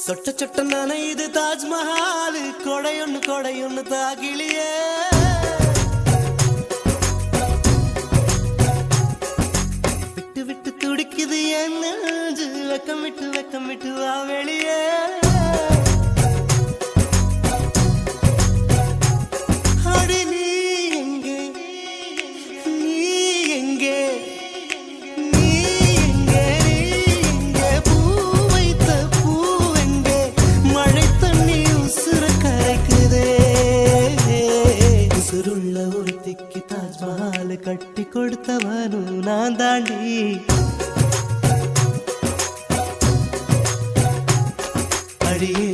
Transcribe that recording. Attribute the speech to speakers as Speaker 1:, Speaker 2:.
Speaker 1: சொட்ட சொட்ட நனையுது தாஜ்மஹால் கொடையொன்னு தாகிலியே விட்டு விட்டு துடிக்குது என் நெஞ்சு வெக்கம் விட்டு வா வெளியே அடி நீ எங்கே ஒருத்திக்கு தாஜ்மஹால் கட்டி கொடுத்தவனும் நான் தாண்டி அடியே